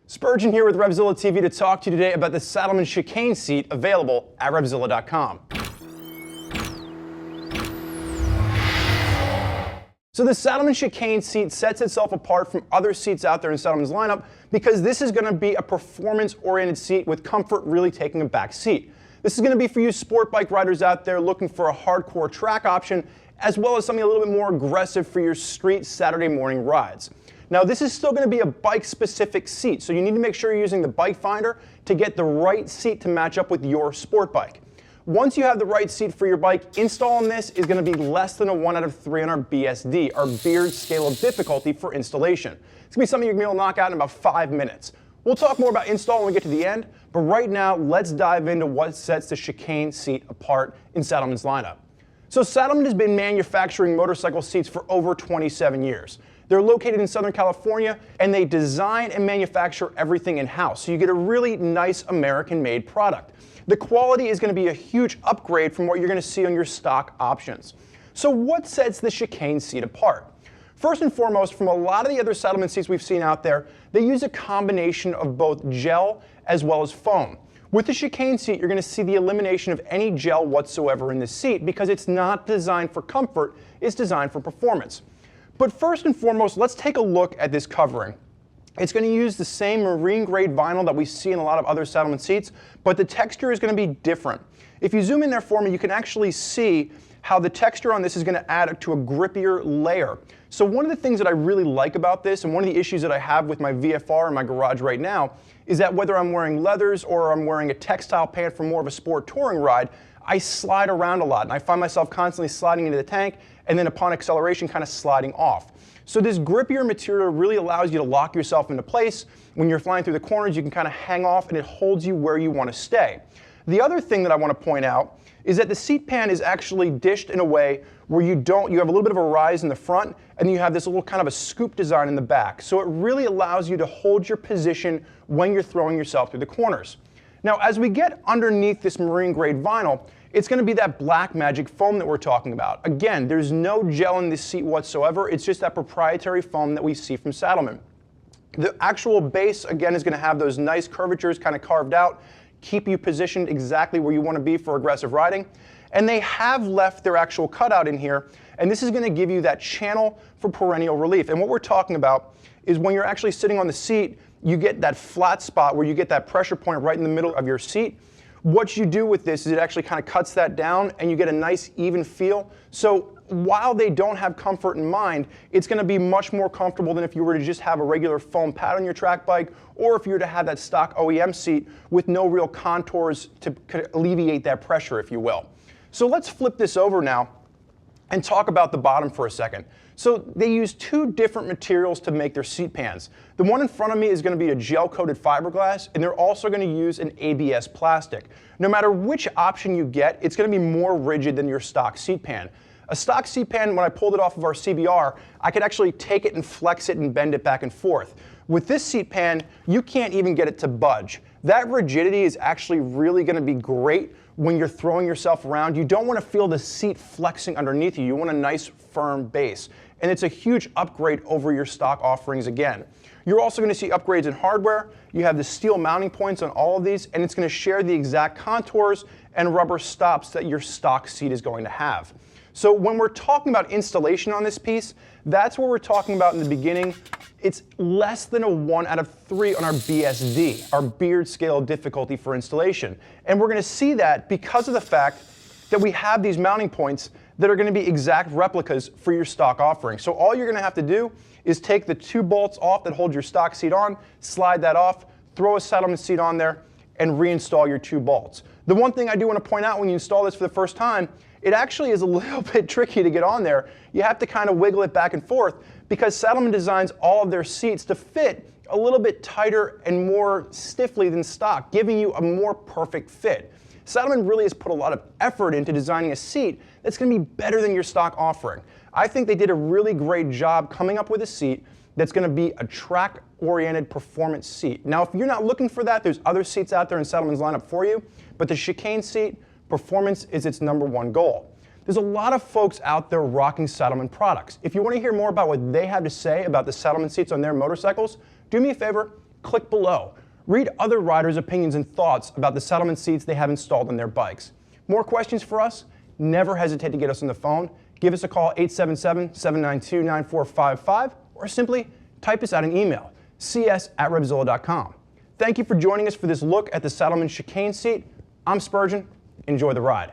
Spurgeon here with RevZilla TV to talk to you today about the Saddlemen Chicane seat available at RevZilla.com. So the Saddlemen Chicane seat sets itself apart from other seats out there in Saddlemen's lineup because this is going to be a performance-oriented seat with comfort really taking a back seat. This is going to be for you sport bike riders out there looking for a hardcore track option, as well as something a little bit more aggressive for your street Saturday morning rides. Now this is still going to be a bike-specific seat, so you need to make sure you're using the bike finder to get the right seat to match up with your sport bike. Once you have the right seat for your bike, installing this is going to be less than a 1 out of 3 on our BSD, our Beard Scale of Difficulty for installation. It's going to be something you're going to be able to knock out in about 5 minutes. We'll talk more about install when we get to the end, but right now let's dive into what sets the Chicane seat apart in Saddlemen's lineup. So Saddlemen has been manufacturing motorcycle seats for over 27 years. They're located in Southern California, and they design and manufacture everything in-house, so you get a really nice American-made product. The quality is going to be a huge upgrade from what you're going to see on your stock options. So what sets the Chicane seat apart? First and foremost, from a lot of the other Saddlemen seats we've seen out there, they use a combination of both gel as well as foam. With the Chicane seat, you're going to see the elimination of any gel whatsoever in the seat because it's not designed for comfort, it's designed for performance. But first and foremost, let's take a look at this covering. It's going to use the same marine grade vinyl that we see in a lot of other Saddlemen seats, but the texture is going to be different. If you zoom in there for me, you can actually see how the texture on this is going to add to a grippier layer. So one of the things that I really like about this, and one of the issues that I have with my VFR in my garage right now, is that whether I'm wearing leathers or I'm wearing a textile pant for more of a sport touring ride, I slide around a lot, and I find myself constantly sliding into the tank, and then upon acceleration kind of sliding off. So this grippier material really allows you to lock yourself into place. When you're flying through the corners, you can kind of hang off and it holds you where you want to stay. The other thing that I want to point out is that the seat pan is actually dished in a way where you have a little bit of a rise in the front, and then you have this little kind of a scoop design in the back. So it really allows you to hold your position when you're throwing yourself through the corners. Now, as we get underneath this marine grade vinyl, it's going to be that black magic foam that we're talking about. Again, there's no gel in this seat whatsoever. It's just that proprietary foam that we see from Saddlemen. The actual base, again, is going to have those nice curvatures kind of carved out, keep you positioned exactly where you want to be for aggressive riding. And they have left their actual cutout in here, and this is going to give you that channel for perennial relief. And what we're talking about is when you're actually sitting on the seat, you get that flat spot where you get that pressure point right in the middle of your seat. What you do with this is it actually kind of cuts that down and you get a nice even feel. So while they don't have comfort in mind, it's going to be much more comfortable than if you were to just have a regular foam pad on your track bike, or if you were to have that stock OEM seat with no real contours to alleviate that pressure, if you will. So let's flip this over now and talk about the bottom for a second. So they use 2 different materials to make their seat pans. The one in front of me is going to be a gel-coated fiberglass, and they're also going to use an ABS plastic. No matter which option you get, it's going to be more rigid than your stock seat pan. A stock seat pan, when I pulled it off of our CBR, I could actually take it and flex it and bend it back and forth. With this seat pan, you can't even get it to budge. That rigidity is actually really going to be great when you're throwing yourself around. You don't want to feel the seat flexing underneath you. You want a nice firm base. And it's a huge upgrade over your stock offerings again. You're also going to see upgrades in hardware. You have the steel mounting points on all of these, and it's going to share the exact contours and rubber stops that your stock seat is going to have. So when we're talking about installation on this piece, that's what we're talking about in the beginning. It's less than a 1 out of 3 on our BSD, our Beard Scale of Difficulty for installation. And we're going to see that because of the fact that we have these mounting points that are going to be exact replicas for your stock offering. So all you're going to have to do is take the 2 bolts off that hold your stock seat on, slide that off, throw a Saddlemen seat on there, and reinstall your 2 bolts. The one thing I do want to point out when you install this for the first time, it actually is a little bit tricky to get on there. You have to kind of wiggle it back and forth because Saddlemen designs all of their seats to fit a little bit tighter and more stiffly than stock, giving you a more perfect fit. Saddlemen really has put a lot of effort into designing a seat that's going to be better than your stock offering. I think they did a really great job coming up with a seat that's going to be a track-oriented performance seat. Now, if you're not looking for that, there's other seats out there in Saddlemen's lineup for you, but the Chicane seat, performance is its #1 goal. There's a lot of folks out there rocking Saddlemen products. If you want to hear more about what they have to say about the Saddlemen seats on their motorcycles, do me a favor, click below. Read other riders' opinions and thoughts about the Saddlemen seats they have installed on their bikes. More questions for us? Never hesitate to get us on the phone. Give us a call, 877-792-9455, or simply type us out an email, cs@RevZilla.com. Thank you for joining us for this look at the Saddlemen Chicane seat. I'm Spurgeon. Enjoy the ride.